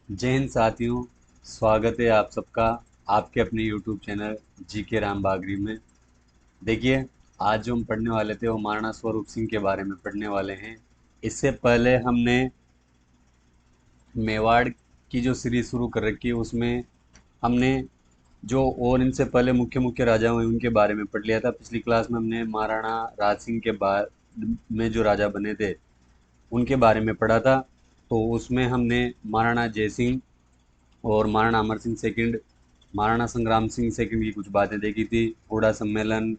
जय हिंद साथियों। स्वागत है आप सबका आपके अपने यूट्यूब चैनल जी के राम बागरी में। देखिए, आज जो हम पढ़ने वाले थे वो महाराणा स्वरूप सिंह के बारे में पढ़ने वाले हैं। इससे पहले हमने मेवाड़ की जो सीरीज शुरू कर रखी है उसमें हमने जो और इनसे पहले मुख्य मुख्य राजा हुए उनके बारे में पढ़ लिया था। पिछली क्लास में हमने महाराणा राज सिंह के बाद में जो राजा बने थे उनके बारे में पढ़ा था। तो उसमें हमने महाराणा जय सिंह और महाराणा अमर सिंह सेकंड, महाराणा संग्राम सिंह सेकंड की कुछ बातें देखी थी। हूड़ा सम्मेलन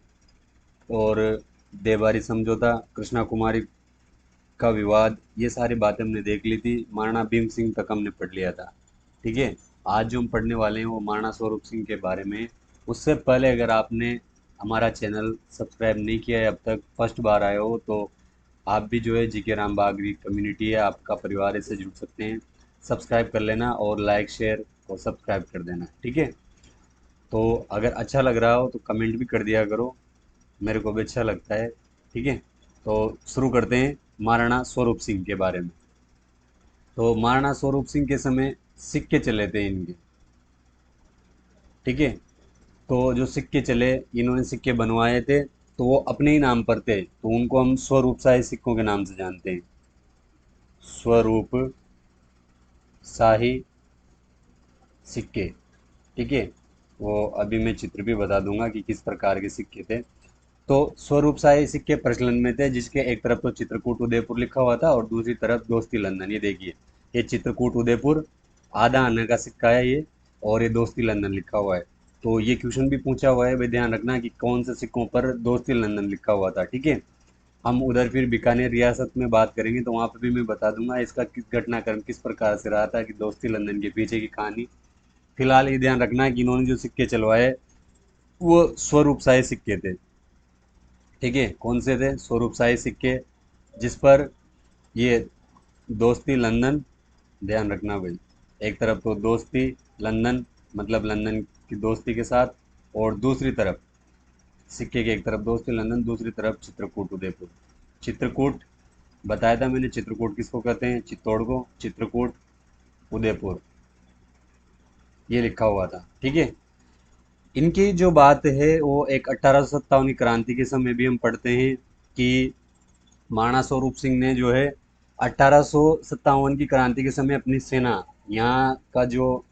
और देवारी समझौता, कृष्णा कुमारी का विवाद, ये सारी बातें हमने देख ली थी। महाराणा भीम सिंह तक हमने पढ़ लिया था। ठीक है। आज जो हम पढ़ने वाले हैं वो महाराणा स्वरूप सिंह के बारे में है। उससे पहले अगर आपने हमारा चैनल सब्सक्राइब नहीं किया है अब तक, फर्स्ट बार आए हो तो आप भी जो है जीके राम बागरी कम्युनिटी है आपका परिवार है, इससे जुड़ सकते हैं। सब्सक्राइब कर लेना और लाइक शेयर और सब्सक्राइब कर देना। ठीक है। तो अगर अच्छा लग रहा हो तो कमेंट भी कर दिया करो, मेरे को भी अच्छा लगता है। ठीक है। तो शुरू करते हैं महाराणा स्वरूप सिंह के बारे में। तो महाराणा स्वरूप सिंह के समय सिक्के चले थे इनके। ठीक है। तो जो सिक्के चले, इन्होंने सिक्के बनवाए थे तो वो अपने ही नाम पर थे, तो उनको हम स्वरूप शाही सिक्कों के नाम से जानते हैं। स्वरूप शाही सिक्के। ठीक है। वो अभी मैं चित्र भी बता दूंगा कि किस प्रकार के सिक्के थे। तो स्वरूप शाही सिक्के प्रचलन में थे, जिसके एक तरफ तो चित्रकूट उदयपुर लिखा हुआ था और दूसरी तरफ दोस्ती लंदन। ये देखिए, ये चित्रकूट उदयपुर आधा आने का सिक्का है ये, और ये दोस्ती लंदन लिखा हुआ है। तो ये क्वेश्चन भी पूछा हुआ है भाई, ध्यान रखना कि कौन से सिक्कों पर दोस्ती लंदन लिखा हुआ था। ठीक है। हम उधर फिर बीकानेर रियासत में बात करेंगे तो वहाँ पर भी मैं बता दूंगा इसका किस घटनाक्रम किस प्रकार से रहा था, कि दोस्ती लंदन के पीछे की कहानी। फिलहाल ये ध्यान रखना कि इन्होंने जो सिक्के चलवाए वो स्वरूप शाही सिक्के थे। ठीक है। कौन से थे? स्वरूप शाही सिक्के, जिस पर ये दोस्ती लंदन, ध्यान रखना भाई, एक तरफ तो दोस्ती लंदन मतलब लंदन की दोस्ती के साथ, और दूसरी तरफ सिक्के की एक तरफ दोस्ती लंदन, दूसरी तरफ चित्रकूट उदयपुर। चित्रकूट बताया था मैंने, चित्रकूट किसको कहते हैं? चित्तौड़ को। चित्रकूट उदयपुर ये लिखा हुआ था। ठीक है। इनकी जो बात है वो एक 1857 की क्रांति के समय भी हम पढ़ते हैं कि महाराणा स्वरूप सिंह ने जो है 1857 की क्रांति के समय अपनी सेना, यहाँ का जो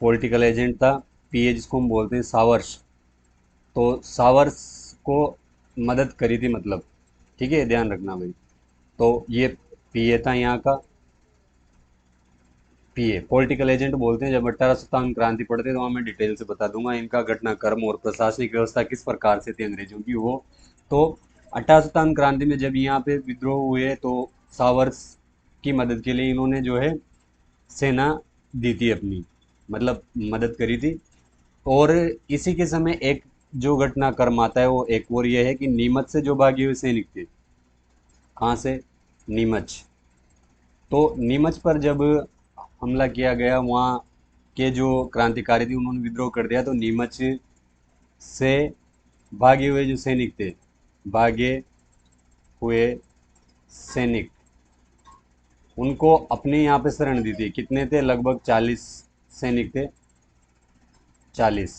पॉलिटिकल एजेंट था, पीए जिसको हम बोलते हैं, सावर्स, तो सावर्स को मदद करी थी मतलब। ठीक है, ध्यान रखना भाई। तो ये पीए था यहाँ का। पीए पॉलिटिकल एजेंट बोलते हैं। जब 1857 क्रांति पड़ती है तो वहाँ मैं डिटेल से बता दूंगा इनका घटनाक्रम और प्रशासनिक व्यवस्था किस प्रकार से थी अंग्रेजों की वो। तो 1857 क्रांति में जब यहाँ पे विद्रोह हुए तो सावर्स की मदद के लिए इन्होंने जो है सेना दी थी अपनी, मतलब मदद करी थी। और इसी के समय एक जो घटनाक्रम आता है वो एक और ये है कि नीमच से जो भागे हुए सैनिक थे। कहाँ से? नीमच। तो नीमच पर जब हमला किया गया, वहाँ के जो क्रांतिकारी थे उन्होंने विद्रोह कर दिया, तो नीमच से भागे हुए जो सैनिक थे, भागे हुए सैनिक, उनको अपने यहाँ पे शरण दी थी। कितने थे? लगभग 40 सैनिक थे। 40।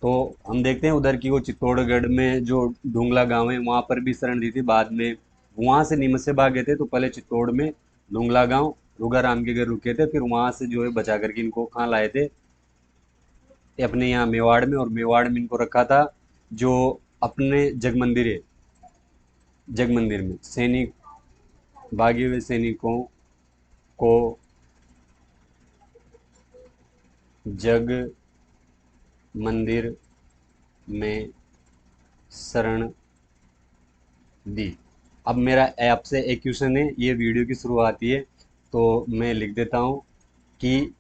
तो हम देखते हैं उधर की वो चित्तौड़गढ़ में जो ढूंगला गांव है वहाँ पर भी शरण दी थी बाद में। वहाँ से नीमच से भागे थे तो पहले चित्तौड़ में ढूंगला गांव रुगा राम के घर रुके थे, फिर वहाँ से जो है बचा करके इनको कहाँ लाए थे? ये अपने यहाँ मेवाड़ में, और मेवाड़ में इनको रखा था जो अपने जग मंदिर है, जग मंदिर में सैनिक, भागे हुए सैनिकों को जग मंदिर में शरण दी। अब मेरा आपसे एक क्वेश्चन है, ये वीडियो की शुरुआत ही है तो मैं लिख देता हूँ कि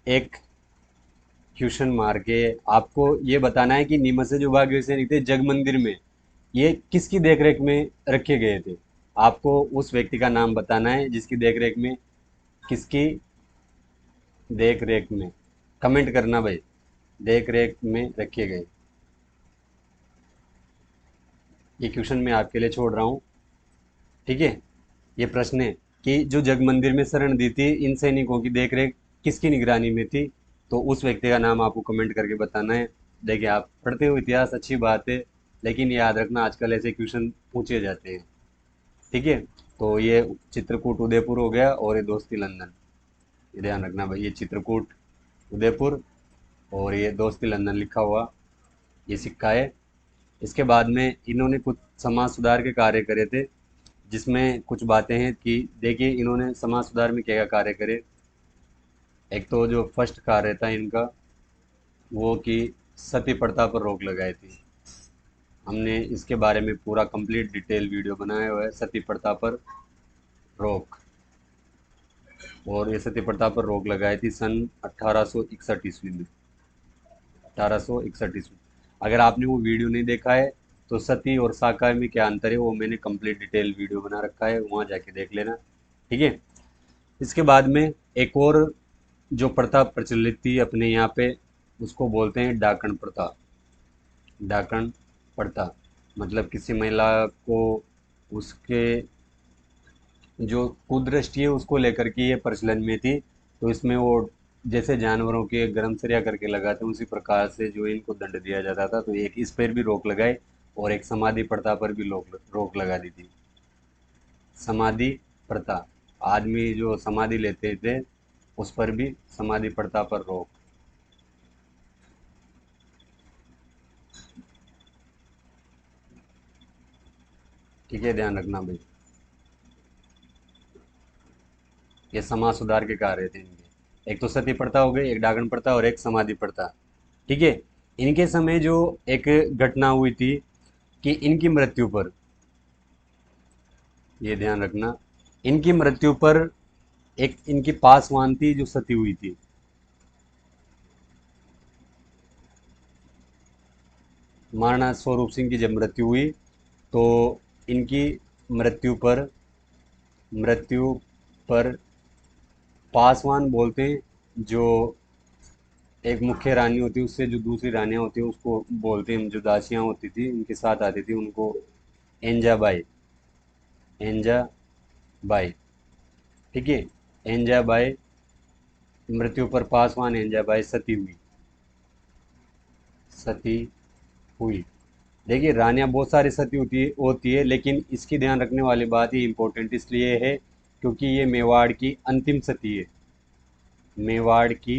एक क्वेश्चन मार के आपको ये बताना है कि नीमच से जो भागे हुए सैनिक थे जग मंदिर में, ये किसकी देखरेख में रखे गए थे? आपको उस व्यक्ति का नाम बताना है जिसकी देखरेख में, किसकी देख रेख में, कमेंट करना भाई, देख रेख में रखे गए। ये क्वेश्चन मैं आपके लिए छोड़ रहा हूँ। ठीक है। ये प्रश्न है कि जो जग मंदिर में शरण दी थी इन सैनिकों की देख रेख किसकी निगरानी में थी, तो उस व्यक्ति का नाम आपको कमेंट करके बताना है। देखिए, आप पढ़ते हो इतिहास, अच्छी बात है, लेकिन याद रखना आजकल ऐसे क्वेश्चन पूछे जाते हैं। ठीक है, तो ये चित्रकूट उदयपुर हो गया और ये दोस्ती लंदन, ये ध्यान रखना भाई, ये चित्रकूट उदयपुर और ये दोस्ती लंदन लिखा हुआ ये सिक्का है। इसके बाद में इन्होंने कुछ समाज सुधार के कार्य करे थे, जिसमें कुछ बातें हैं कि देखिए इन्होंने समाज सुधार में क्या क्या कार्य करे। एक तो जो फर्स्ट कार्य था इनका वो कि सती प्रथा पर रोक लगाई थी। हमने इसके बारे में पूरा कंप्लीट डिटेल वीडियो बनाया हुआ है, सती प्रथा पर रोक। और ये सती प्रथा पर रोक लगाई थी सन 1861 ईस्वी में, 1861 ईस्वी। अगर आपने वो वीडियो नहीं देखा है तो सती और साका में क्या अंतर है वो मैंने कंप्लीट डिटेल वीडियो बना रखा है, वहाँ जाके देख लेना। ठीक है, इसके बाद में एक और जो प्रथा प्रचलित थी अपने यहाँ पे, उसको बोलते हैं डाकण प्रथा। डाकण प्रथा मतलब किसी महिला को उसके जो कुदृष्टि है उसको लेकर के ये प्रचलन में थी। तो इसमें वो जैसे जानवरों के गर्मचर्या करके लगाते हैं उसी प्रकार से जो इनको दंड दिया जाता था, तो एक इस पर भी रोक लगाई और एक समाधि प्रथा पर भी रोक लगा दी थी। समाधि प्रथा, आदमी जो समाधि लेते थे उस पर भी समाधि प्रथा पर रोक। ठीक है, ध्यान रखना भाई, ये समाज सुधार के कार्य थे इनके। एक तो सती प्रथा हो गई, एक डाकन प्रथा और एक समाधि प्रथा। ठीक है, इनके समय जो एक घटना हुई थी कि इनकी मृत्यु पर, ये ध्यान रखना, इनकी मृत्यु पर एक इनकी पासवान थी जो सती हुई थी। महाराणा स्वरूप सिंह की जब मृत्यु हुई तो इनकी मृत्यु पर मृत्यु पर पासवान बोलते हैं, जो एक मुख्य रानी होती है उससे जो दूसरी रानियां होती है उसको बोलते हैं, जो दासियां होती थी उनके साथ आती थी उनको एंजाबाई, एंजाबाई। ठीक है, एंजाबाई मृत्यु पर पासवान एंजाबाई सती हुई, सती हुई। देखिए, रानियां बहुत सारी सती होती है, लेकिन इसकी ध्यान रखने वाली बात ये इम्पोर्टेंट इसलिए है क्योंकि ये मेवाड़ की अंतिम सती है। मेवाड़ की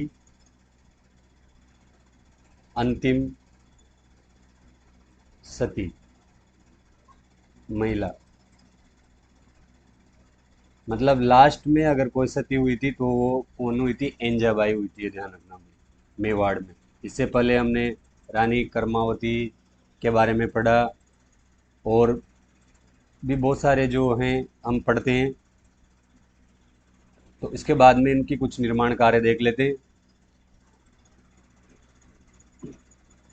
अंतिम सती महिला, मतलब लास्ट में अगर कोई सती हुई थी तो वो कौन हुई थी, एंजाबाई हुई थी, ये ध्यान रखना मेवाड़ में। इससे पहले हमने रानी कर्मावती के बारे में पढ़ा और भी बहुत सारे जो हैं हम पढ़ते हैं। तो इसके बाद में इनकी कुछ निर्माण कार्य देख लेते हैं।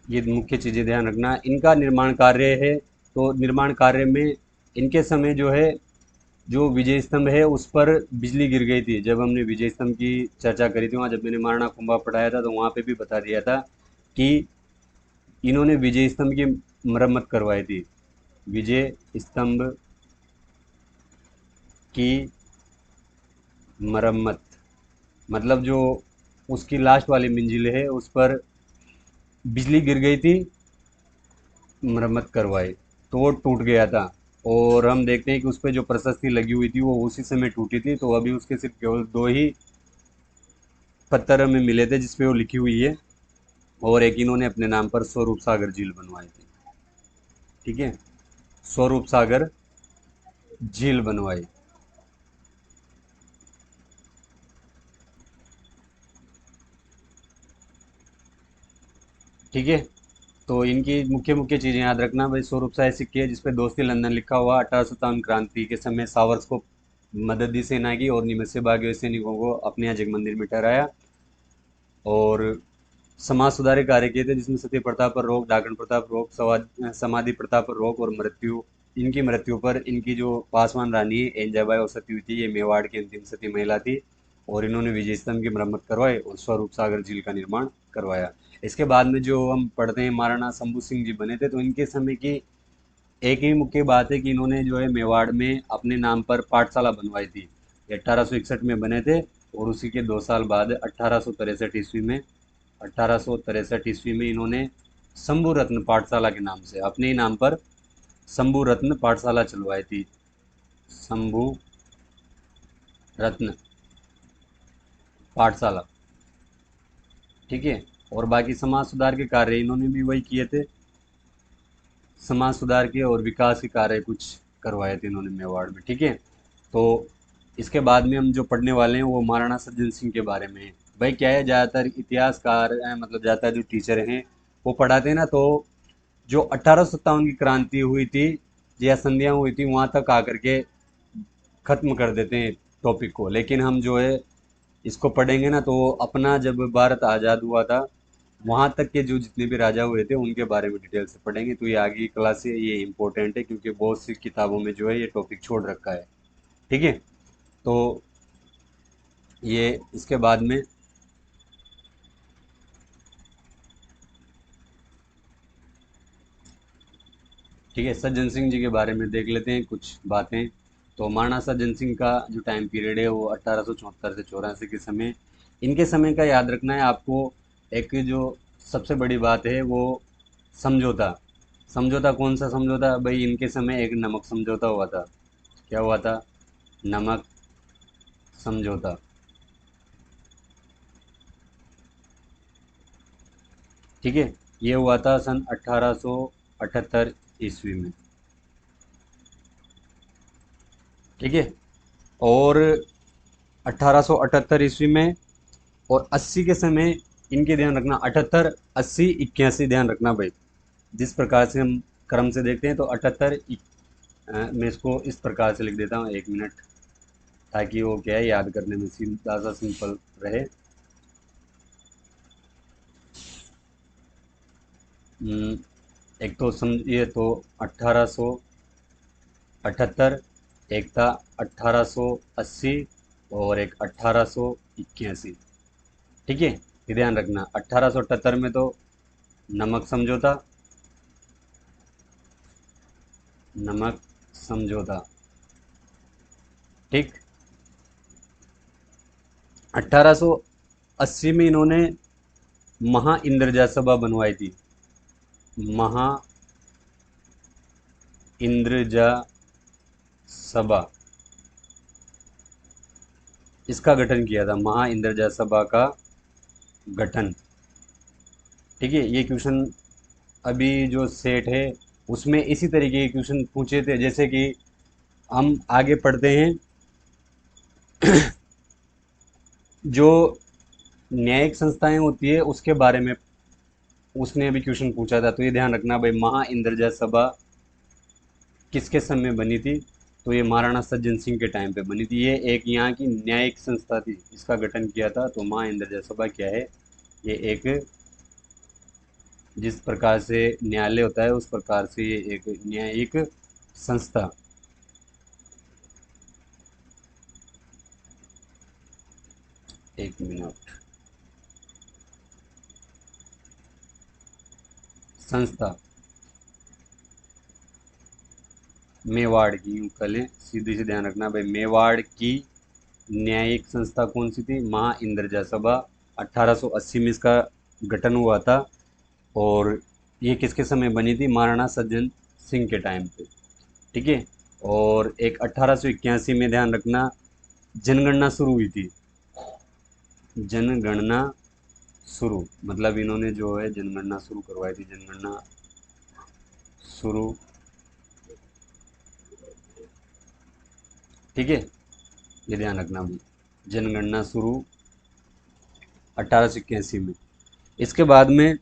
ये मुख्य चीज़ें ध्यान रखना, इनका निर्माण कार्य है। तो निर्माण कार्य में इनके समय जो है, जो विजय स्तंभ है उस पर बिजली गिर गई थी। जब हमने विजय स्तंभ की चर्चा करी थी वहाँ, जब मैंने महाराणा कुंभा पढ़ाया था तो वहाँ पे भी बता दिया था कि इन्होंने विजय स्तंभ की मरम्मत करवाई थी। विजय स्तंभ की मरम्मत मतलब जो उसकी लास्ट वाली मंजिल है उस पर बिजली गिर गई थी, मरम्मत करवाई तो वो टूट गया था। और हम देखते हैं कि उस पर जो प्रशस्ति लगी हुई थी वो उसी समय टूटी थी। तो अभी उसके सिर्फ केवल दो ही पत्थर हमें मिले थे जिसपे वो लिखी हुई है, और एक इन्होंने अपने नाम पर स्वरूप सागर झील बनवाई थी। ठीक है, स्वरूप सागर झील बनवाई। ठीक है, तो इनकी मुख्य मुख्य चीज़ें याद रखना भाई। स्वरूप शाही सिक्के जिसपे दोस्ती लंदन लिखा हुआ, 1857 क्रांति के समय सावर्स को मदद दी सेना की और निमत से भागे हुए सैनिकों को अपने यहाँ जग मंदिर में ठहराया। और समाज सुधार कार्य किए थे जिसमें सती प्रथा पर रोक, डाकन प्रथा पर रोक, समाधि प्रथा पर रोक और मृत्यु, इनकी मृत्यु पर इनकी जो पासवान रानी है एंजाबाई और सती हुई थी, ये मेवाड़ की अंतिम सती महिला थी। और इन्होंने विजय स्तंभ की मरम्मत करवाई और स्वरूप सागर झील का निर्माण करवाया। इसके बाद में जो हम पढ़ते हैं महाराणा शंभू सिंह जी बने थे, तो इनके समय की एक ही मुख्य बात है कि इन्होंने जो है मेवाड़ में अपने नाम पर पाठशाला बनवाई थी। ये 1861 में बने थे और उसी के 2 साल बाद 1863 ईस्वी में 1863 ईस्वी में इन्होंने शंभू रत्न पाठशाला के नाम से अपने ही नाम पर शंभू रत्न पाठशाला चलवाई थी। शंभू रत्न पाठशाला, ठीक है। और बाकी समाज सुधार के कार्य इन्होंने भी वही किए थे, समाज सुधार के और विकास के कार्य कुछ करवाए थे इन्होंने मेवाड़ में, ठीक है। तो इसके बाद में हम जो पढ़ने वाले हैं वो महाराणा सज्जन सिंह के बारे में है। भाई क्या है, ज़्यादातर इतिहासकार मतलब ज़्यादातर जो टीचर हैं वो पढ़ाते हैं ना, तो जो 1857 की क्रांति हुई थी या संधियाँ हुई थी वहाँ तक आकर के ख़त्म कर देते हैं टॉपिक को। लेकिन हम जो है इसको पढ़ेंगे ना, तो अपना जब भारत आज़ाद हुआ था वहाँ तक के जो जितने भी राजा हुए थे उनके बारे में डिटेल से पढ़ेंगे। तो ये आगे की क्लास है, ये इम्पोर्टेंट है क्योंकि बहुत सी किताबों में जो है ये टॉपिक छोड़ रखा है, ठीक है। तो ये इसके बाद में ठीक है, सज्जन सिंह जी के बारे में देख लेते हैं कुछ बातें। तो महाराणा सज्जन सिंह का जो टाइम पीरियड है वो 1874 से 84 के समय, इनके समय का याद रखना है आपको। एक जो सबसे बड़ी बात है वो समझौता। समझौता कौन सा समझौता भाई, इनके समय एक नमक समझौता हुआ था। क्या हुआ था? नमक समझौता, ठीक है। ये हुआ था सन 1878 ईस्वी में, ठीक है। और 1878 ईस्वी में और 80 के समय, इनके ध्यान रखना 78 80 81 ध्यान रखना भाई। जिस प्रकार से हम क्रम से देखते हैं तो 78 मैं इसको इस प्रकार से लिख देता हूँ, 1 मिनट, ताकि वो क्या है याद करने में सीधा सा सिंपल रहे। एक तो समझिए तो 1878, एक था 1880 और एक 1881, ठीक है। ये ध्यान रखना 1878 में तो नमक समझौता, नमक समझौता, ठीक। 1880 में इन्होंने महा इंद्रजा सभा बनवाई थी। महा इंद्रजा सभा, इसका गठन किया था, महा इंद्रजा सभा का गठन, ठीक है। ये क्वेश्चन अभी जो सेट है उसमें इसी तरीके के क्वेश्चन पूछे थे। जैसे कि हम आगे पढ़ते हैं, जो न्यायिक संस्थाएं होती है उसके बारे में उसने अभी क्वेश्चन पूछा था। तो ये ध्यान रखना भाई, महा इंद्रजा सभा किसके समय बनी थी? तो ये महाराणा सज्जन सिंह के टाइम पे बनी थी। ये एक यहाँ की न्यायिक संस्था थी, इसका गठन किया था। तो महा इंद्रजा सभा क्या है? ये एक, जिस प्रकार से न्यायालय होता है उस प्रकार से ये एक न्यायिक संस्था। 1 मिनट, संस्था मेवाड़ की, यूँ कर लें सीधी से, ध्यान रखना भाई। मेवाड़ की न्यायिक संस्था कौन सी थी? महा इंद्रजा सभा। 1880 में इसका गठन हुआ था। और ये किसके समय बनी थी? महाराणा सज्जन सिंह के टाइम पे, ठीक है। और एक 1881 में ध्यान रखना जनगणना शुरू हुई थी। जनगणना शुरू मतलब इन्होंने जो है जनगणना शुरू करवाई थी। जनगणना शुरू, ठीक है। ये ध्यान रखना भाई, जनगणना शुरू 1881 में। इसके बाद में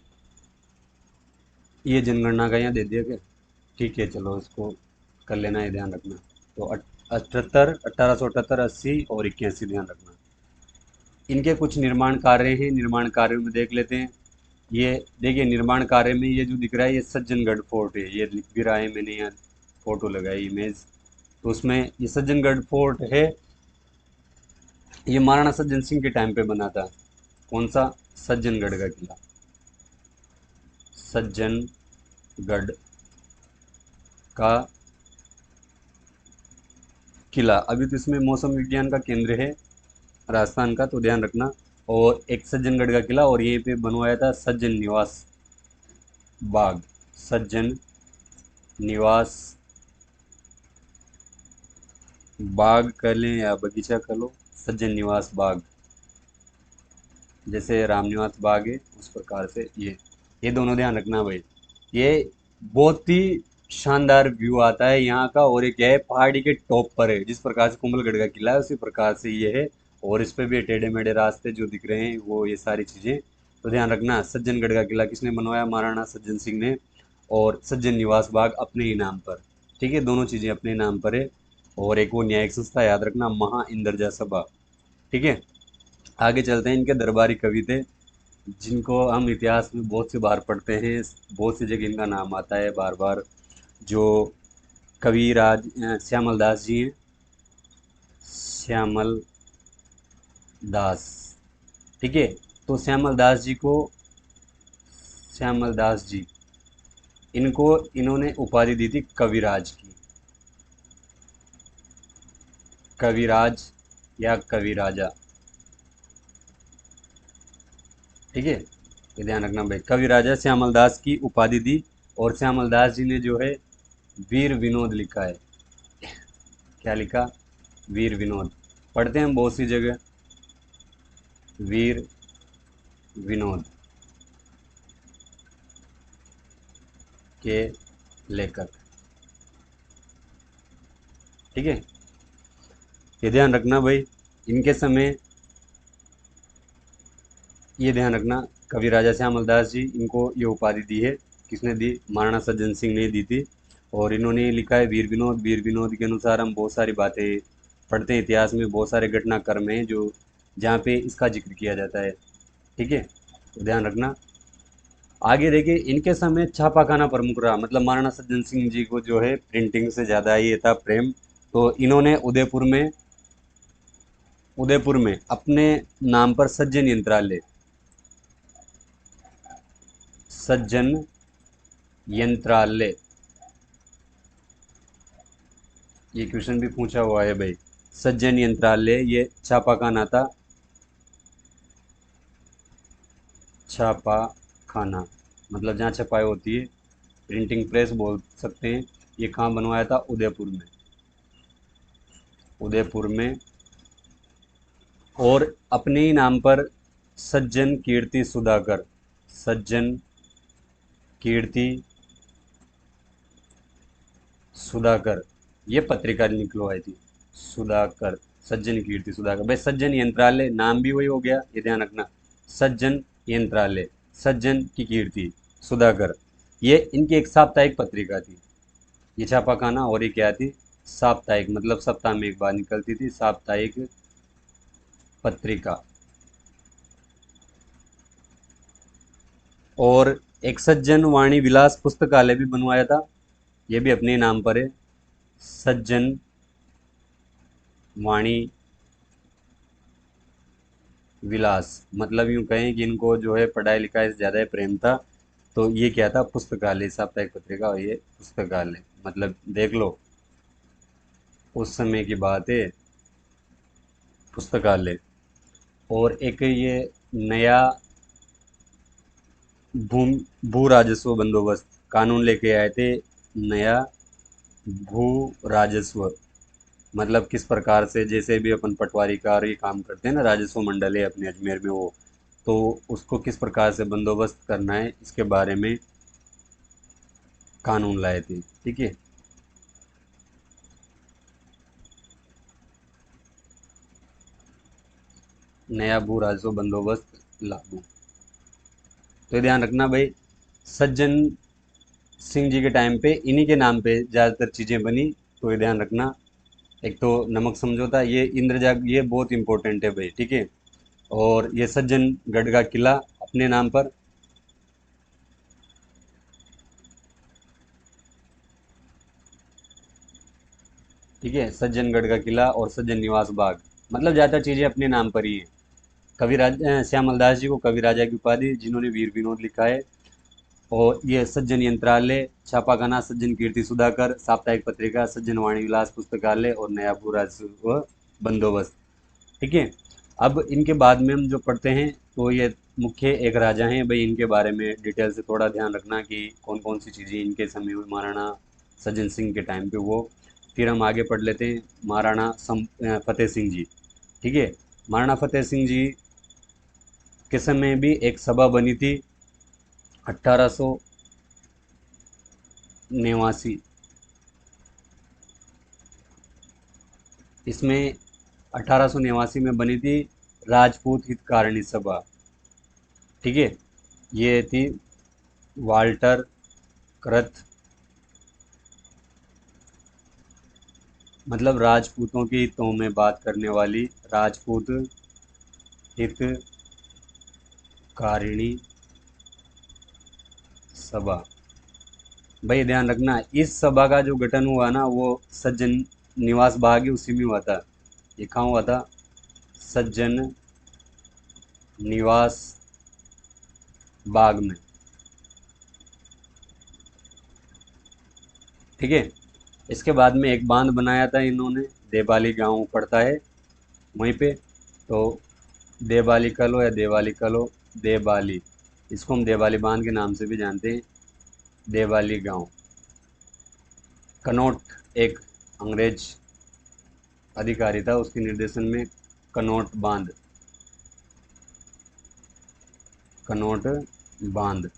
ये जनगणना का यहाँ दे दिया क्या? ठीक है, चलो इसको कर लेना, ये ध्यान रखना। तो 78, 1878, 80 और 81 ध्यान रखना। इनके कुछ निर्माण कार्य हैं, निर्माण कार्यों में देख लेते हैं। ये देखिए, निर्माण कार्य में ये जो दिख रहा है ये सज्जनगढ़ फोर्ट है। ये लिख भी रहा है मैंने, यहाँ फोटो लगाई इमेज। तो उसमें ये सज्जनगढ़ फोर्ट है, ये महाराणा सज्जन सिंह के टाइम पे बना था। कौन सा? सज्जनगढ़ का किला, सज्जनगढ़ का किला। अभी तो इसमें मौसम विज्ञान का केंद्र है, राजस्थान का, तो ध्यान रखना। और एक सज्जनगढ़ का किला, और यहीं पे बनवाया था सज्जन निवास बाग। सज्जन निवास बाग कर लें या बगीचा कर लो, सज्जन निवास बाग, जैसे रामनिवास बाग है उस प्रकार से ये दोनों ध्यान रखना भाई। ये बहुत ही शानदार व्यू आता है यहाँ का, और ये क्या है, पहाड़ी के टॉप पर है, जिस प्रकार से कुंभलगढ़ का किला है उसी प्रकार से ये है। और इस पे भी टेढ़े मेढ़े रास्ते जो दिख रहे हैं वो ये सारी चीजें, तो ध्यान रखना। सज्जनगढ़ का किला किसने बनवाया? महाराणा सज्जन सिंह ने। और सज्जन निवास बाग अपने ही नाम पर, ठीक है, दोनों चीजें अपने नाम पर है। और एक वो न्यायिक संस्था, याद रखना, महा इंदरजा सभा, ठीक है। आगे चलते हैं, इनके दरबारी कवि थे, जिनको हम इतिहास में बहुत सी बार पढ़ते हैं, बहुत सी जगह इनका नाम आता है बार बार। जो कविराज श्यामल दास जी हैं, श्यामल दास, ठीक है। तो श्यामल दास जी को, श्यामल दास जी, इनको इन्होंने उपाधि दी थी कविराज की, कविराज या कविराजा, ठीक है। ये ध्यान रखना भाई, कविराजा श्यामल दास की उपाधि दी। और श्यामल दास जी ने जो है वीर विनोद लिखा है। क्या लिखा? वीर विनोद। पढ़ते हैं बहुत सी जगह, वीर विनोद के लेखक, ठीक है। ये ध्यान रखना भाई, इनके समय, ये ध्यान रखना, कवि राजा श्यामल दास जी, इनको ये उपाधि दी है। किसने दी? महाराणा सज्जन सिंह ने दी थी। और इन्होंने लिखा है वीर विनोद। वीर विनोद के अनुसार हम बहुत सारी बातें पढ़ते हैं, इतिहास में बहुत सारे घटनाक्रम हैं जो जहाँ पे इसका जिक्र किया जाता है, ठीक है। तो ध्यान रखना। आगे देखिए, इनके समय छापाखाना प्रमुख रहा, मतलब महाराणा सज्जन सिंह जी को जो है प्रिंटिंग से ज़्यादा ये था प्रेम। तो इन्होंने उदयपुर में अपने नाम पर सज्जन यंत्रालय, सज्जन यंत्रालय, ये क्वेश्चन भी पूछा हुआ है भाई। सज्जन यंत्रालय, ये छापाखाना था, छापा खाना, मतलब जहाँ छपाई होती है, प्रिंटिंग प्रेस बोल सकते हैं। ये कहाँ बनवाया था? उदयपुर में, उदयपुर में। और अपने ही नाम पर सज्जन कीर्ति सुधाकर, सज्जन कीर्ति सुधाकर, ये पत्रिका निकलवाई थी, सुधाकर, सज्जन कीर्ति सुधाकर। भाई सज्जन यंत्रालय नाम भी वही हो गया, ये ध्यान रखना। सज्जन यंत्रालय, सज्जन की कीर्ति सुधाकर, ये इनकी एक साप्ताहिक पत्रिका थी, ये छापाखाना। और ये क्या थी? साप्ताहिक, मतलब सप्ताह में एक बार निकलती थी, साप्ताहिक पत्रिका। और एक सज्जन वाणी विलास पुस्तकालय भी बनवाया था, ये भी अपने नाम पर है, सज्जन वाणी विलास। मतलब यूं कहें कि इनको जो है पढ़ाई लिखाई से ज़्यादा प्रेम था। तो ये क्या था? पुस्तकालय, साप्ताहिक पत्रिका, और ये पुस्तकालय, मतलब देख लो, उस समय की बात है, पुस्तकालय। और एक ये नया भू भू राजस्व बंदोबस्त कानून लेके आए थे, नया भू राजस्व, मतलब किस प्रकार से, जैसे भी अपन पटवारी का ये काम करते हैं ना, राजस्व मंडल है अपने अजमेर में वो, तो उसको किस प्रकार से बंदोबस्त करना है, इसके बारे में कानून लाए थे, ठीक है। नया भू राजस्व बंदोबस्त लागू। तो ये ध्यान रखना भाई, सज्जन सिंह जी के टाइम पे इन्हीं के नाम पे ज़्यादातर चीज़ें बनी। तो ये ध्यान रखना। एक तो नमक समझौता, ये इंद्रजाग, ये बहुत इंपॉर्टेंट है भाई, ठीक है। और ये सज्जनगढ़ का किला अपने नाम पर, ठीक है, सज्जनगढ़ का किला और सज्जन निवास बाग, मतलब ज़्यादातर चीज़ें अपने नाम पर ही हैं। श्यामल दास जी को कवि राजा की उपाधि, जिन्होंने वीर विनोद लिखा है। और ये सज्जन यंत्रालय, छापाखाना सज्जन कीर्ति सुधाकर, साप्ताहिक पत्रिका सज्जन वाणी विलास पुस्तकालय, और नया भू राजस्व बंदोबस्त, ठीक है। अब इनके बाद में हम जो पढ़ते हैं तो ये मुख्य एक राजा हैं भाई, इनके बारे में डिटेल से थोड़ा ध्यान रखना कि कौन कौन सी चीज़ें इनके समय में महाराणा सज्जन सिंह के टाइम पे वो। फिर हम आगे पढ़ लेते हैं महाराणा फतेह सिंह जी। ठीक है, महाराणा फतेह सिंह जी के समय भी एक सभा बनी थी 1889। इसमें 1889 में बनी थी राजपूत हितकारिणी सभा। ठीक है, ये थी वाल्टर कृत, मतलब राजपूतों के हितों में बात करने वाली राजपूत हितकारिणी सभा। भाई ध्यान रखना, इस सभा का जो गठन हुआ ना वो सज्जन निवास बाग है उसी में हुआ था। ये कहाँ हुआ था? सज्जन निवास बाग में। ठीक है, इसके बाद में एक बांध बनाया था इन्होंने, देवाली गांव पड़ता है वहीं पे। तो देवाली कलो या देवाली कलो, देवाली, इसको हम देवाली बांध के नाम से भी जानते हैं। देवाली गांव, कनौट एक अंग्रेज अधिकारी था, उसके निर्देशन में कनौट बांध, कनौट बांध।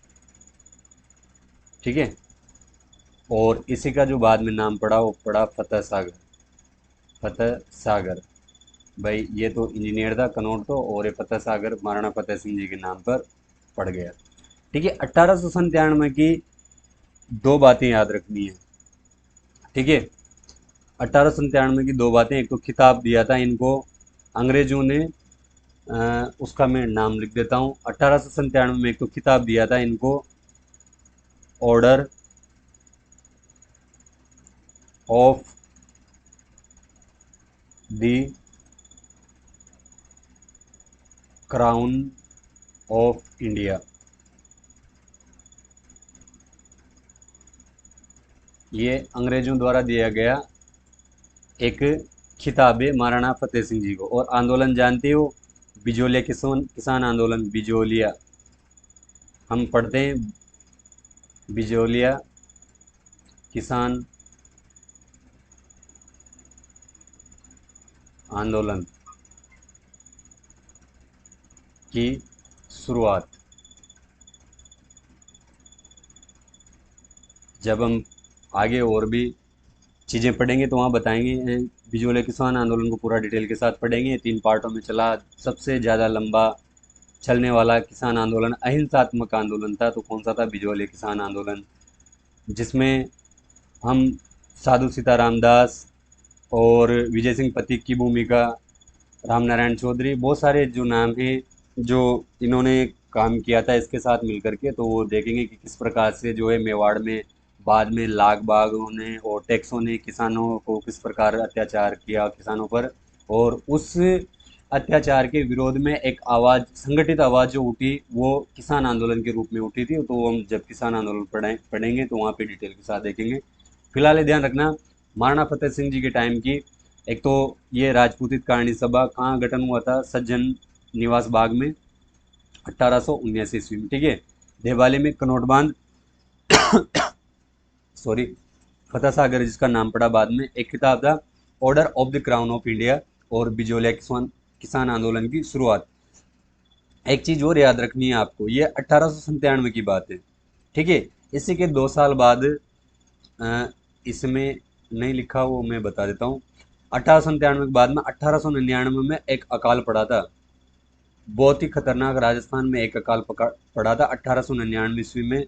ठीक है, और इसी का जो बाद में नाम पड़ा वो पड़ा फतेह सागर। फतेह सागर, भाई ये तो इंजीनियर था कनौट तो, और ये फतेह सागर महाराणा फतेह सिंह जी के नाम पर पड़ गया। ठीक है, 1897 की दो बातें याद रखनी है। ठीक है, 1897 की दो बातें, एक तो खिताब दिया था इनको अंग्रेजों ने, उसका मैं नाम लिख देता हूँ। 1897 में एक तो खिताब दिया था इनको, order of the crown of India. ये अंग्रेजों द्वारा दिया गया एक खिताब है महाराणा फतेह सिंह जी को। और आंदोलन जानते हो, बिजोलिया किसान किसान आंदोलन, बिजोलिया हम पढ़ते हैं, बिजोलिया किसान आंदोलन की शुरुआत। जब हम आगे और भी चीज़ें पढ़ेंगे तो वहाँ बताएंगे, बिजोलिया किसान आंदोलन को पूरा डिटेल के साथ पढ़ेंगे। 3 पार्टों में चला, सबसे ज़्यादा लंबा चलने वाला किसान आंदोलन अहिंसात्मक आंदोलन था। तो कौन सा था? बिजोलिया किसान आंदोलन, जिसमें हम साधु सीताराम दास और विजय सिंह पथिक की भूमिका, राम नारायण चौधरी, बहुत सारे जो नाम हैं जो इन्होंने काम किया था इसके साथ मिलकर के, तो वो देखेंगे कि किस प्रकार से जो है मेवाड़ में बाद में लाग बागों ने और टैक्सों ने किसानों को किस प्रकार अत्याचार किया किसानों पर। और उस अत्याचार के विरोध में एक आवाज़, संगठित आवाज़ जो उठी वो किसान आंदोलन के रूप में उठी थी। तो हम जब किसान आंदोलन पढ़ेंगे तो वहाँ पे डिटेल के साथ देखेंगे। फिलहाल ये ध्यान रखना, महाराणा फतेह सिंह जी के टाइम की एक तो ये राजपूतित कारणी सभा कहाँ गठन हुआ था? सज्जन निवास बाग में 1879 में। ठीक है, देवाली में कनौट बांध, सॉरी, फतेह सागर जिसका नाम पड़ा बाद में। एक किताब था order of the crown of India, और बिजोलिया किसान किसान आंदोलन की शुरुआत। एक चीज और याद रखनी है आपको, ये 1897 की बात है। ठीक है, इसी के 2 साल बाद, अ, इसमें नहीं लिखा वो मैं बता देता हूँ। 1897 के बाद में 1899 में एक अकाल पड़ा था, बहुत ही खतरनाक। राजस्थान में एक अकाल पड़ा था 1899 में।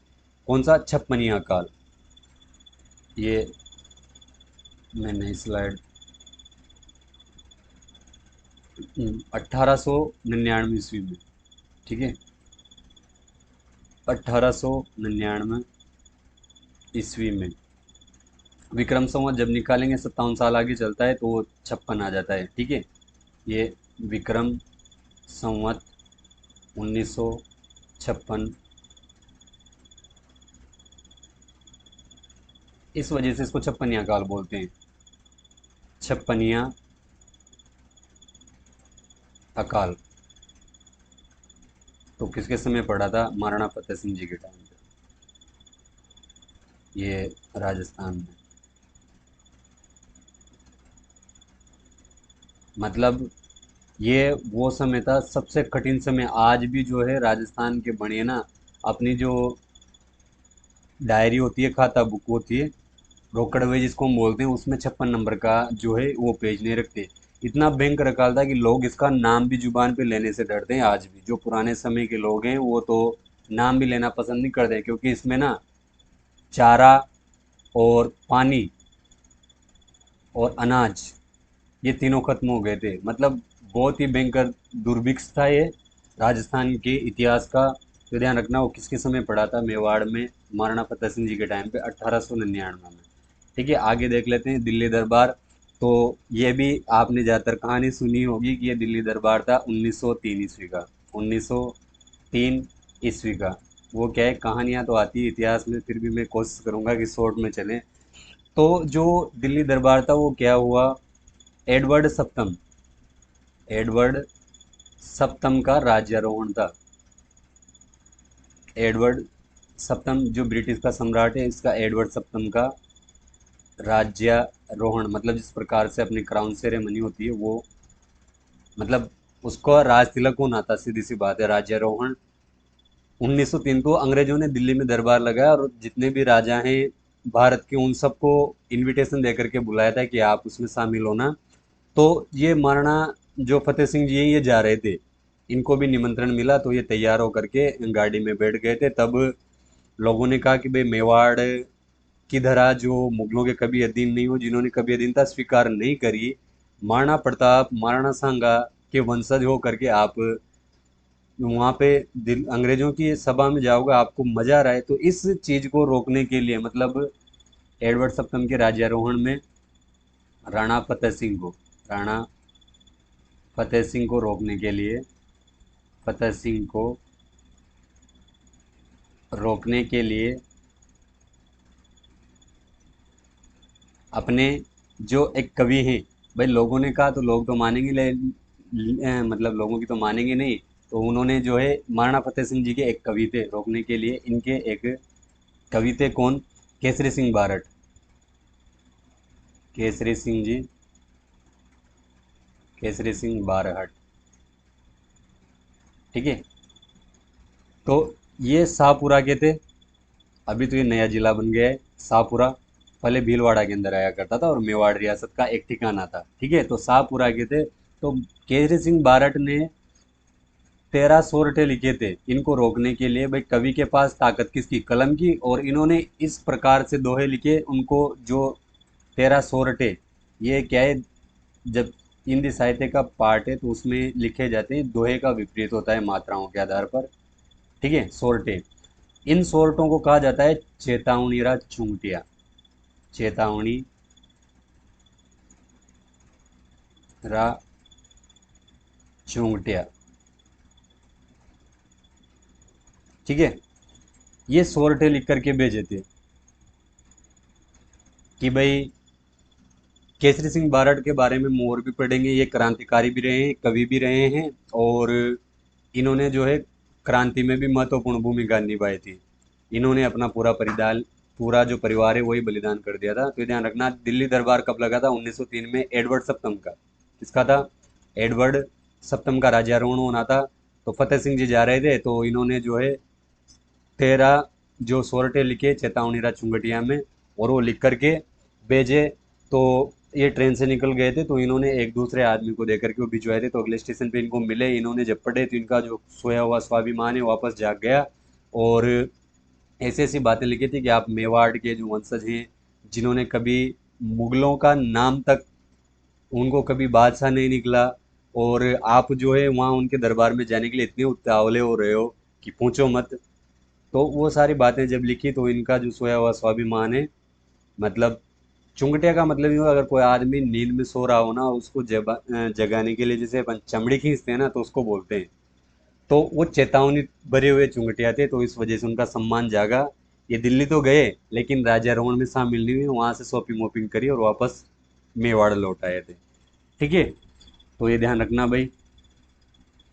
कौन सा? छप्पनिया अकाल। ये मैंने स्लाइड, 1899 में। ठीक है, 1899 में विक्रम संवत जब निकालेंगे 57 साल आगे चलता है तो वो 56 आ जाता है। ठीक है, ये विक्रम संवत 1956, इस वजह से इसको छप्पनिया काल बोलते हैं। छप्पनिया अकाल तो किसके समय पड़ा था? महाराणा फतेह सिंह जी के टाइम पे, ये राजस्थान में। मतलब ये वो समय था सबसे कठिन समय। आज भी जो है राजस्थान के बनिए ना, अपनी जो डायरी होती है, खाता बुक होती है, रोकड़वे जिसको हम बोलते हैं, उसमें 56 नंबर का जो है वो पेज नहीं रखते। इतना भयंकर अकाल था कि लोग इसका नाम भी जुबान पे लेने से डरते हैं। आज भी जो पुराने समय के लोग हैं वो तो नाम भी लेना पसंद नहीं करते, क्योंकि इसमें ना चारा और पानी और अनाज, ये तीनों खत्म हो गए थे। मतलब बहुत ही भयंकर दुर्भिक्ष था ये राजस्थान के इतिहास का। तो ध्यान रखना, वो किसके समय पड़ा था? मेवाड़ में, महाराणा प्रताप सिंह जी के टाइम पे, 1899 में। ठीक है, आगे देख लेते हैं दिल्ली दरबार। तो ये भी आपने ज़्यादातर कहानी सुनी होगी कि ये दिल्ली दरबार था 1903 ईस्वी का। 1903 ईस्वी का। वो क्या है, कहानियाँ तो आती है इतिहास में, फिर भी मैं कोशिश करूँगा कि शॉर्ट में चलें। तो जो दिल्ली दरबार था वो क्या हुआ, एडवर्ड सप्तम, एडवर्ड सप्तम का राज्यारोहण था। एडवर्ड सप्तम जो ब्रिटिश का सम्राट है, इसका एडवर्ड सप्तम का राज्यारोहण, मतलब जिस प्रकार से अपनी क्राउन सेरेमनी होती है वो, मतलब उसको राज तिलक होना था, सीधी सी बात है, राज्यारोहण। 1903 को अंग्रेजों ने दिल्ली में दरबार लगाया और जितने भी राजा हैं भारत के, उन सबको इनविटेशन दे करके बुलाया था कि आप उसमें शामिल होना। तो ये महाराणा जो फतेह सिंह जी हैं ये जा रहे थे, इनको भी निमंत्रण मिला, तो ये तैयार होकर के गाड़ी में बैठ गए थे। तब लोगों ने कहा कि भाई मेवाड़ की धरा जो मुगलों के कभी अधीन नहीं हो, जिन्होंने कभी अधीनता स्वीकार नहीं करी, महाराणा प्रताप, महाराणा सांगा के वंशज हो करके आप वहाँ पे दिल अंग्रेजों की सभा में जाओगे, आपको मजा आ रहा है। तो इस चीज को रोकने के लिए, मतलब एडवर्ड सप्तम के राज्यारोहण में राणा फतेह सिंह को, राणा फतेह सिंह को रोकने के लिए, फतेह सिंह को रोकने के लिए अपने जो एक कवि हैं, भाई लोगों ने कहा तो लोग तो मानेंगे, मतलब लोगों की तो मानेंगे नहीं। तो उन्होंने जो है महाराणा फतेह सिंह जी के एक कवि थे रोकने के लिए, इनके एक कवि थे, कौन? केसरी सिंह बारट। केसरी सिंह जी, केसरी सिंह बारहट। ठीक है, तो ये शाहपुरा के थे। अभी तो ये नया जिला बन गया है शाहपुरा, पहले भीलवाड़ा के अंदर आया करता था और मेवाड़ रियासत का एक ठिकाना था। ठीक है, तो शाहपुरा के थे। तो केसरी सिंह बारट ने 13 सोरठे लिखे थे इनको रोकने के लिए। भाई कवि के पास ताकत किसकी? कलम की। और इन्होंने इस प्रकार से दोहे लिखे उनको, जो 13 सोरठे, ये क्या है, जब हिंदी साहित्य का पार्ट है तो उसमें लिखे जाते हैं, दोहे का विपरीत होता है मात्राओं के आधार पर। ठीक है, सोरठे। इन सोरठों को कहा जाता है चेतावनी रा चुंगटिया। चेतावनी रा चुंगटिया। ठीक है, ये सोरठे लिख करके भेजे थे कि भाई, केसरी सिंह बारट के बारे में हम और भी पढ़ेंगे। ये क्रांतिकारी भी रहे हैं, कवि भी रहे हैं, और इन्होंने जो है क्रांति में भी महत्वपूर्ण भूमिका निभाई थी। इन्होंने अपना पूरा परिदान, पूरा जो परिवार है वही बलिदान कर दिया था। तो ध्यान रखना, दिल्ली दरबार कब लगा था? 1903 में। एडवर्ड सप्तम का, किसका था? एडवर्ड सप्तम का राज्यारोहण होना था। तो फतेह सिंह जी जा रहे थे, तो इन्होंने जो है 13 जो सोरठे लिखे चेतावनी चुंगटिया में, और वो लिख करके भेजे। तो ये ट्रेन से निकल गए थे, तो इन्होंने एक दूसरे आदमी को देकर के वो भिजवाए थे। तो अगले स्टेशन पे इनको मिले, इन्होंने जब पढ़े तो इनका जो सोया हुआ स्वाभिमान है वापस जाग गया। और ऐसी ऐसी बातें लिखी थी कि आप मेवाड़ के जो वंशज हैं, जिन्होंने कभी मुगलों का नाम तक, उनको कभी बादशाह नहीं निकला, और आप जो है वहाँ उनके दरबार में जाने के लिए इतने उतावले हो रहे हो कि पूछो मत। तो वो सारी बातें जब लिखी तो इनका जो सोया हुआ स्वाभिमान है, मतलब चुंगटिया का मतलब यूँ, अगर कोई आदमी नींद में सो रहा हो ना, उसको जगाने के लिए जैसे अपन चमड़ी खींचते हैं ना, तो उसको बोलते हैं। तो वो चेतावनी भरे हुए चुंगटिया थे, तो इस वजह से उनका सम्मान जागा। ये दिल्ली तो गए, लेकिन राजारोहण में शामिल नहीं हुए, वहां से शॉपिंग वॉपिंग करी और वापस मेवाड़ लौट आए थे। ठीक है, तो ये ध्यान रखना भाई।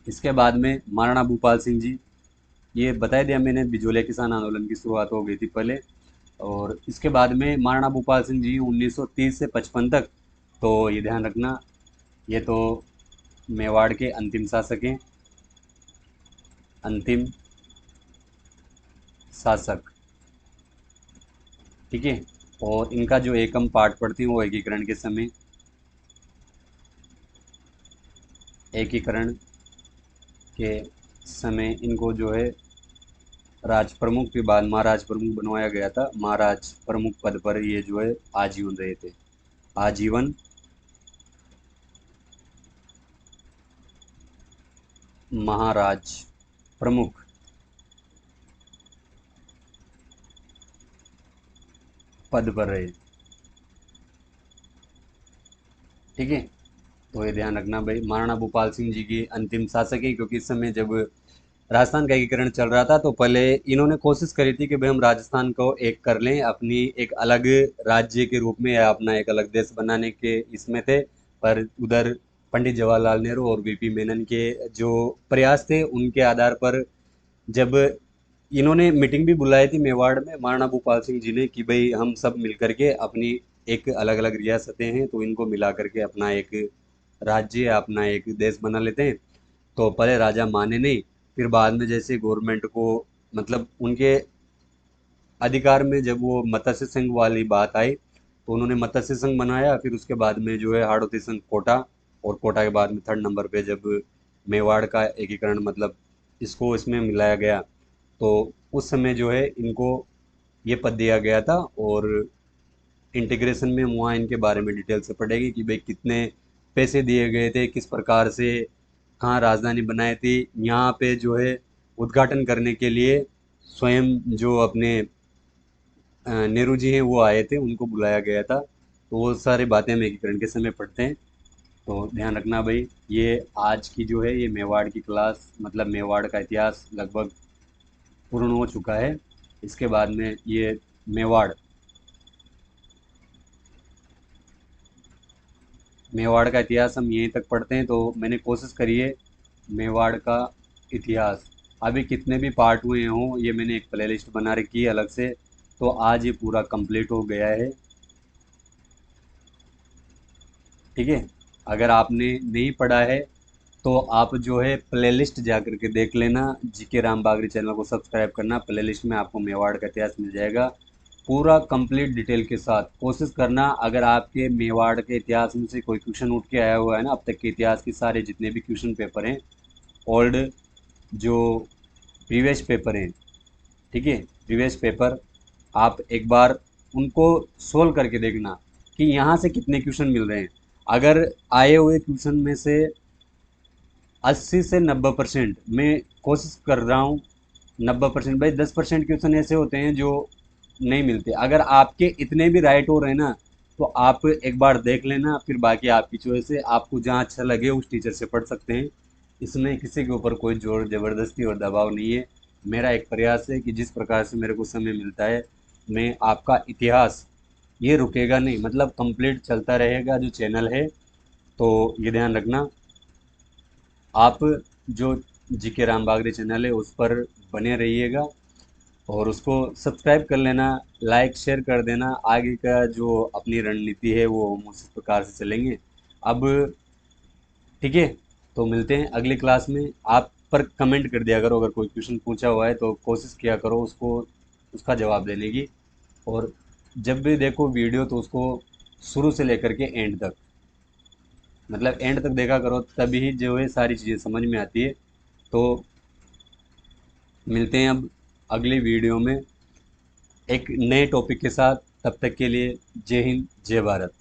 इसके बाद में महाराणा भूपाल सिंह जी, ये बता दिया मैंने, बिजोलिया किसान आंदोलन की शुरुआत हो गई थी पहले। और इसके बाद में महाराणा भूपाल सिंह जी 1930 से 55 तक, तो ये ध्यान रखना, ये तो मेवाड़ के अंतिम शासक हैं, अंतिम शासक, ठीक है। और इनका जो एकम पाठ पढ़ती हैं वो एकीकरण के समय, एकीकरण के समय इनको जो है राज प्रमुख के बाद महाराज प्रमुख बनवाया गया था। महाराज प्रमुख पद पर ये जो है आजीवन रहे थे, आजीवन महाराज प्रमुख पद पर रहे, ठीक है। तो ये ध्यान रखना भाई, महाराणा भूपाल सिंह जी की अंतिम शासक है, क्योंकि इस समय जब राजस्थान का एकीकरण चल रहा था तो पहले इन्होंने कोशिश करी थी कि भाई हम राजस्थान को एक कर लें, अपनी एक अलग राज्य के रूप में या अपना एक अलग देश बनाने के इसमें थे। पर उधर पंडित जवाहरलाल नेहरू और वीपी मेनन के जो प्रयास थे उनके आधार पर, जब इन्होंने मीटिंग भी बुलाई थी मेवाड़ में महाराणा भूपाल सिंह जी ने कि भाई हम सब मिलकर के अपनी एक अलग अलग रियासतें हैं तो इनको मिला करके अपना एक राज्य, अपना एक देश बना लेते हैं। तो पहले राजा माने नहीं, फिर बाद में जैसे गवर्नमेंट को, मतलब उनके अधिकार में जब वो मत्स्य संघ वाली बात आई तो उन्होंने मत्स्य संघ बनाया। फिर उसके बाद में जो है हाड़ौती संघ कोटा, और कोटा के बाद में थर्ड नंबर पे जब मेवाड़ का एकीकरण, मतलब इसको इसमें मिलाया गया, तो उस समय जो है इनको ये पद दिया गया था। और इंटीग्रेशन में वहाँ इनके बारे में डिटेल से पढ़ेगी कि भाई कितने पैसे दिए गए थे, किस प्रकार से कहाँ राजधानी बनाई थी। यहाँ पे जो है उद्घाटन करने के लिए स्वयं जो अपने नेहरू जी हैं वो आए थे, उनको बुलाया गया था। तो वो सारी बातें हम एकीकरण के समय पढ़ते हैं। तो ध्यान रखना भाई, ये आज की जो है ये मेवाड़ की क्लास, मतलब मेवाड़ का इतिहास लगभग पूर्ण हो चुका है। इसके बाद में ये मेवाड़, मेवाड़ का इतिहास हम यहीं तक पढ़ते हैं। तो मैंने कोशिश करी है मेवाड़ का इतिहास, अभी कितने भी पार्ट हुए हों ये मैंने एक प्लेलिस्ट बना रखी है अलग से। तो आज ये पूरा कंप्लीट हो गया है, ठीक है। अगर आपने नहीं पढ़ा है तो आप जो है प्लेलिस्ट जा करके देख लेना, जीके राम बागरी चैनल को सब्सक्राइब करना, प्लेलिस्ट में आपको मेवाड़ का इतिहास मिल जाएगा पूरा कंप्लीट डिटेल के साथ। कोशिश करना, अगर आपके मेवाड़ के इतिहास में से कोई क्वेश्चन उठ के आया हुआ है ना, अब तक के इतिहास के सारे जितने भी क्वेश्चन पेपर हैं, ओल्ड जो प्रीवियस पेपर हैं, ठीक है, प्रीवियस पेपर, आप एक बार उनको सोल्व करके देखना कि यहाँ से कितने क्वेश्चन मिल रहे हैं। अगर आए हुए क्वेश्चन में से 80 से 90%, मैं कोशिश कर रहा हूँ 90%, भाई 10% क्वेश्चन ऐसे होते हैं जो नहीं मिलते। अगर आपके इतने भी राइट हो रहे हैं ना, तो आप एक बार देख लेना, फिर बाकी आपकी चॉइस है, आपको जहाँ अच्छा लगे उस टीचर से पढ़ सकते हैं। इसमें किसी के ऊपर कोई जोर ज़बरदस्ती और दबाव नहीं है। मेरा एक प्रयास है कि जिस प्रकार से मेरे को समय मिलता है, मैं आपका इतिहास, ये रुकेगा नहीं, मतलब कंप्लीट चलता रहेगा जो चैनल है। तो ये ध्यान रखना, आप जो जीके राम बागरी चैनल है उस पर बने रहिएगा और उसको सब्सक्राइब कर लेना, लाइक शेयर कर देना। आगे का जो अपनी रणनीति है वो हम उस प्रकार से चलेंगे अब, ठीक है। तो मिलते हैं अगली क्लास में। आप पर कमेंट कर दिया करो, अगर कोई क्वेश्चन पूछा हुआ है तो कोशिश किया करो उसको, उसका जवाब देने की। और जब भी देखो वीडियो तो उसको शुरू से लेकर के एंड तक, मतलब एंड तक देखा करो, तभी जो है सारी चीज़ें समझ में आती है। तो मिलते हैं अब अगली वीडियो में एक नए टॉपिक के साथ। तब तक के लिए जय हिंद, जय भारत।